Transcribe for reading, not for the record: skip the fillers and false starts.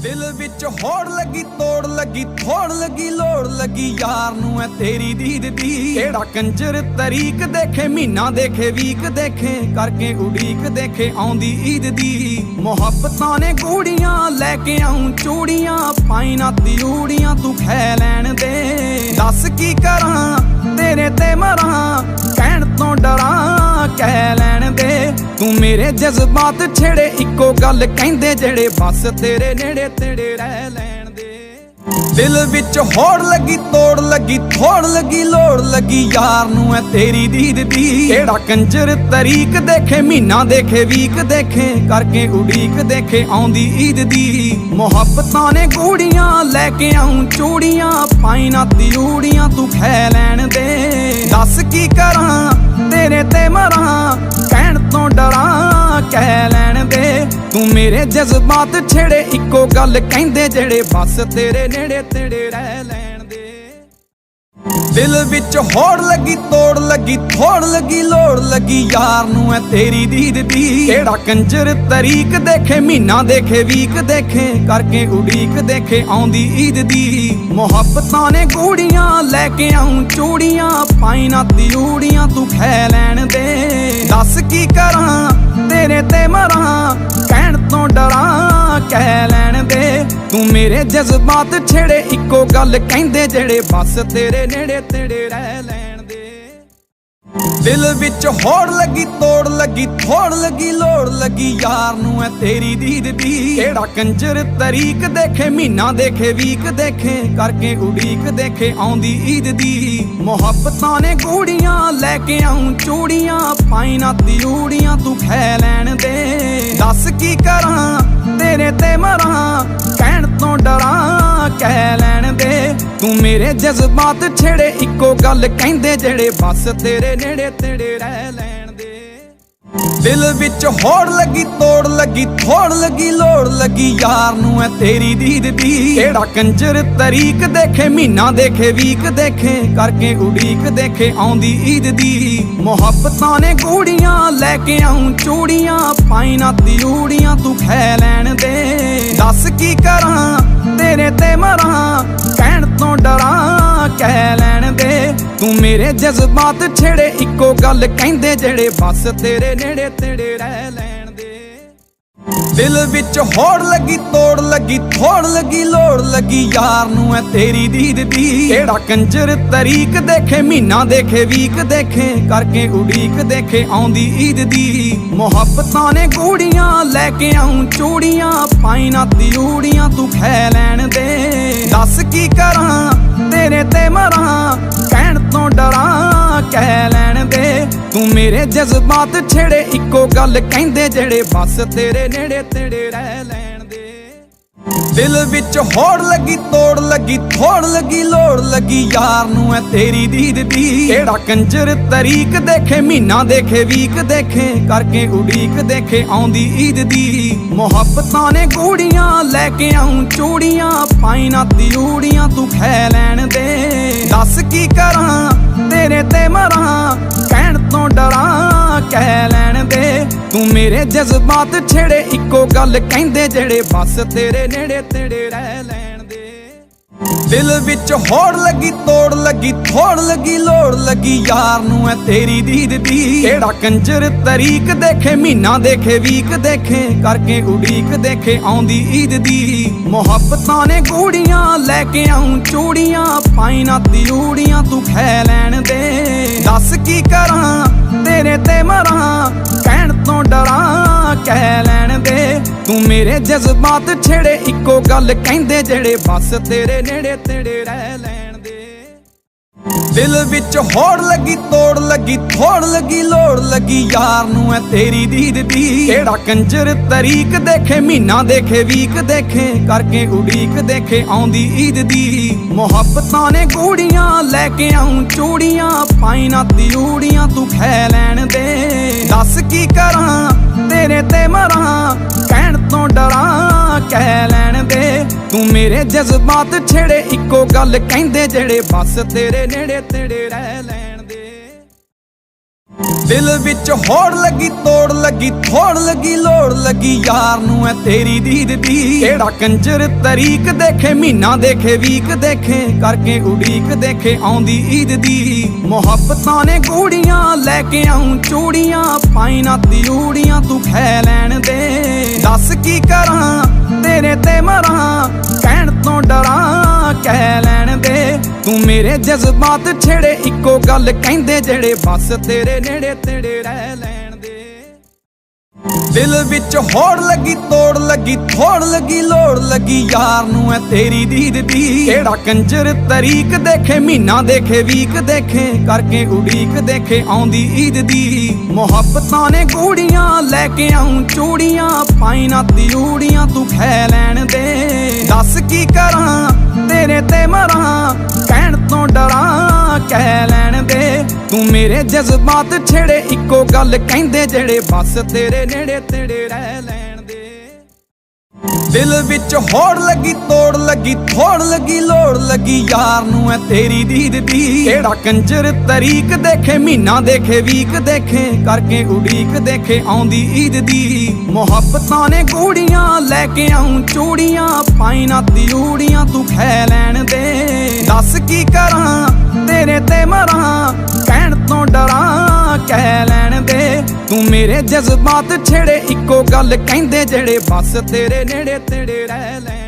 दिल विच होड़ लगी तोड़ लगी थोड़ लगी लोड़ लगी यार नू है तेरी दीद दी। केड़ा कंजर तरीक देखे महीना देखे वीक देखे करके उड़ीक देखे आउंदी ईद दी। मुहब्बतां ने गूड़ियां लैके आऊं चूड़ियां पाई ना तियूड़ियां तू खै लैन दे। दस की करां तेरे ते मरां कहण तो डरां कह लैन दे। तू मेरे जज्बात छेड़े इको गल कहंदे जेड़े बस तेरे नेड़े तेड़े रह लैन दे। दिल विच होड़ लगी तोड़ लगी थोड़ लगी लोड़ लगी यार नू है तेरी दीद दी। केड़ा कंजर तरीक देखे महीना देखे वीक देखे करके उड़ीक देखे आउंदी ईद दी। मुहब्बतां ने गूड़ियां लैके आऊं चूड़ियां पाई ना तियूड़ियां तू खै लैन दे। दस की करां तेरे ते मरां कहण तो डरां कह लैन दे। तू मेरे जज्बात छेड़े इको गल कहंदे जेड़े बस तेरे नेड़े तेड़े रह लैन दे। दिल विच होड़ लगी तोड़ लगी थोड़ लगी लोड़ लगी यार नू है तेरी दीद दी। केड़ा कंजर तरीक देखे महीना देखे वीक देखे करके उड़ीक देखे आउंदी ईद दी। मुहब्बतां ने गूड़ियां लैके आऊं चूड़ियां पाई ना तियूड़ियां तू खै लैन दे। दस की करां तेरे ते मरां कहण तो डरां कह लैन दे। तू मेरे जज्बात छेड़े इको गल कहंदे जेड़े बस तेरे नेड़े तेड़े रह लैन दे। दिल विच होड़ लगी तोड़ लगी थोड़ लगी लोड़ लगी यार नू है तेरी दीद दी। केड़ा कंजर तरीक देखे महीना देखे वीक देखे करके उड़ीक देखे आउंदी ईद दी। मुहब्बतां ने गूड़ियां लैके आऊं चूड़ियां पाई ना तियूड़ियां तू खै लैन दे। दस की करां तेरे ते मरां कहण तो डरां कह लैन दे। तू मेरे जज्बात छेड़े इको गल कहंदे जेड़े बस तेरे नेड़े तेड़े रह लैन दे। दिल विच होड़ लगी तोड़ लगी थोड़ लगी लोड़ लगी यार नू है तेरी दीद दी। केड़ा कंजर तरीक देखे महीना देखे वीक देखे करके उड़ीक देखे आउंदी ईद दी। मुहब्बतां ने गूड़ियां लैके आऊं चूड़ियां पाई ना तियूड़ियां तू खै लैन दे। दस की करां तेरे ते मरां कहण तो डरां कह लैन दे। तू मेरे जज्बात छेड़े इको गल कहंदे जेड़े बस तेरे नेड़े तेड़े रह लैन दे। दिल विच होड़ लगी तोड़ लगी थोड़ लगी लोड़ लगी यार नू है तेरी दीद दी। केड़ा कंजर तरीक देखे महीना देखे वीक देखे करके उड़ीक देखे आउंदी ईद दी। मुहब्बतां ने गूड़ियां लैके आऊं चूड़ियां पाई ना तियूड़ियां तू खै लैन दे। दस की करां तेरे ते मरां कहण तो डरां कह लैन दे। तू मेरे जज्बात छेड़े इको गल कहंदे जेड़े बस तेरे नेड़े तेड़े रह लैन दे। दिल विच होड़ लगी तोड़ लगी थोड़ लगी लोड़ लगी यार नू है तेरी दीद दी। केड़ा कंजर तरीक देखे महीना देखे वीक देखे करके उड़ीक देखे आउंदी ईद दी। मुहब्बतां ने गूड़ियां लैके आऊं चूड़ियां पाई ना तियूड़ियां तू खै लैन दे। दस की करां तेरे ते मरां कहण तो डरां कह लैन दे। तू मेरे जज्बात छेड़े इको गल कहंदे जेड़े बस तेरे नेड़े तेड़े रह लैन दे। दिल विच होड़ लगी तोड़ लगी थोड़ लगी लोड़ लगी यार नू है तेरी दीद दी। केड़ा कंजर तरीक देखे महीना देखे वीक देखे करके उड़ीक देखे आउंदी ईद दी। मुहब्बतां ने गूड़ियां लैके आऊं चूड़ियां पाई ना तियूड़ियां तू खै लैन दे। दस की करां तेरे ते मरां कहण तो डरां कह लैन दे। तू मेरे जज्बात छेड़े इको गल कहंदे जेड़े बस तेरे नेड़े तेड़े रह लैन दे। दिल विच होड़ लगी तोड़ लगी थोड़ लगी लोड़ लगी यार नू है तेरी दीद दी। केड़ा कंजर तरीक देखे महीना देखे वीक देखे करके उड़ीक देखे आउंदी ईद दी। मुहब्बतां ने गूड़ियां लैके आऊं चूड़ियां पाई ना तियूड़ियां तू खै लैन दे। दस की करां तेरे ते मरां कहण तो डरां कह लैन दे। तू मेरे जज्बात छेड़े इको गल कहंदे जेड़े बस तेरे नेड़े तेड़े रह लैन दे। ਦਿਲ ਵਿੱਚ ਹੋੜ ਲੱਗੀ ਤੋੜ ਲੱਗੀ ਥੋੜ ਲੱਗੀ ਲੋੜ ਲੱਗੀ ਯਾਰ ਨੂੰ ਐ ਤੇਰੀ ਦੀਦ ਦੀ ਕਿਹੜਾ ਕੰਜਰ ਤਰੀਕ ਦੇਖੇ ਮਹੀਨਾ ਦੇਖੇ ਵੀਕ ਦੇਖੇ ਕਰਕੇ ਉਡੀਕ ਦੇਖੇ ਆਉਂਦੀ ਈਦ ਦੀ ਮੁਹੱਬਤਾਂ ਨੇ ਗੂੜੀਆਂ ਲੈ ਕੇ ਆਉਂ ਚੂੜੀਆਂ ਪਾਈ ਨਾ ਤਿਊੜੀਆਂ ਤੂੰ ਖੈ ਲੈਣ ਦੇ ਦੱਸ ਕੀ ਕਰਾਂ ਤੇਰੇ ਤੇ ਮਰਾਂ ਕਹਿਣ ਤੋਂ ਡਰਾਂ ਕਹਿ ਲੈਣ ਦੇ ਤੂੰ ਮੇਰੇ ਜਜ਼ਬਾਤ ਛੇੜੇ ਇੱਕੋ ਗੱਲ ਕਹਿੰਦੇ ਜਿਹੜੇ ਬਸ ਤੇਰੇ ਨੇੜੇ ਤੇੜੇ ਰਹਿ ਲੈਣ ਦੇ ਦਿਲ ਵਿੱਚ ਹੋੜ ਲੱਗੀ ਤੋੜ ਲੱਗੀ ਥੋੜ ਲੱਗੀ ਲੋੜ ਲੱਗੀ ਯਾਰ ਨੂੰ ਐ ਤੇਰੀ ਦੀਦ ਦੀ ਕਿਹੜਾ ਕੰਜਰ ਤਰੀਕ ਦੇਖੇ ਮਹੀਨਾ ਦੇਖੇ ਵੀਕ ਦੇਖੇ ਕਰਕੇ ਉਡੀਕ ਦੇਖੇ ਆਉਂਦੀ ਈਦ ਦੀ ਮੁਹੱਬਤਾਂ ਨੇ ਗੂੜੀਆਂ ਲੈ ਕੇ ਆਉਂ ਚੂੜੀਆਂ ਪਾਈ ਨਾ ਤਿਊੜੀਆਂ ਤੂੰ ਖੈ ਲੈਣ ਦੇ ਦੱਸ ਕੀ ਕਰਾਂ ਤੇਰੇ ਤੇ ਮਰਾਂ ਕਹਿਣ ਤੋਂ ਡਰਾਂ ਕਹਿ ਲੈਣ ਦੇ ਤੂੰ ਮੇਰੇ ਜਜ਼ਬਾਤ ਛੇੜੇ ਇੱਕੋ ਗੱਲ ਕਹਿੰਦੇ ਜਿਹੜੇ ਬਸ ਤੇਰੇ ਨੇੜੇ ਤੇੜੇ ਰਹਿ ਲੈਣ ਦੇ ਦਿਲ ਵਿੱਚ ਹੋੜ ਲੱਗੀ ਤੋੜ ਲੱਗੀ ਥੋੜ ਲੱਗੀ ਲੋੜ ਲੱਗੀ ਯਾਰ ਨੂੰ ਐ ਤੇਰੀ ਦੀਦ ਦੀ ਕਿਹੜਾ ਕੰਜਰ ਤਰੀਕ ਦੇਖੇ ਮਹੀਨਾ ਦੇਖੇ ਵੀਕ ਦੇਖੇ ਕਰਕੇ ਉਡੀਕ ਦੇਖੇ ਆਉਂਦੀ ਈਦ ਦੀ ਮੁਹੱਬਤਾਂ ਨੇ ਗੂੜੀਆਂ ਲੈ ਕੇ ਆਉਂ ਚੂੜੀਆਂ ਪਾਈ ਨਾ ਤਿਊੜੀਆਂ ਤੂੰ ਖੈ ਲੈਣ ਦੇ ਦੱਸ ਕੀ ਕਰਾਂ ਤੇਰੇ ਤੇ ਮਰਾਂ ਕਹਿਣ ਤੋਂ ਡਰਾਂ ਕਹਿ ਲੈਣ ਦੇ ਤੂੰ ਮੇਰੇ ਜਜ਼ਬਾਤ ਛੇੜੇ ਇੱਕੋ ਗੱਲ ਕਹਿੰਦੇ ਜਿਹੜੇ ਬਸ ਤੇਰੇ ਨੇੜੇ ਤੇੜੇ ਰਹਿ ਲੈ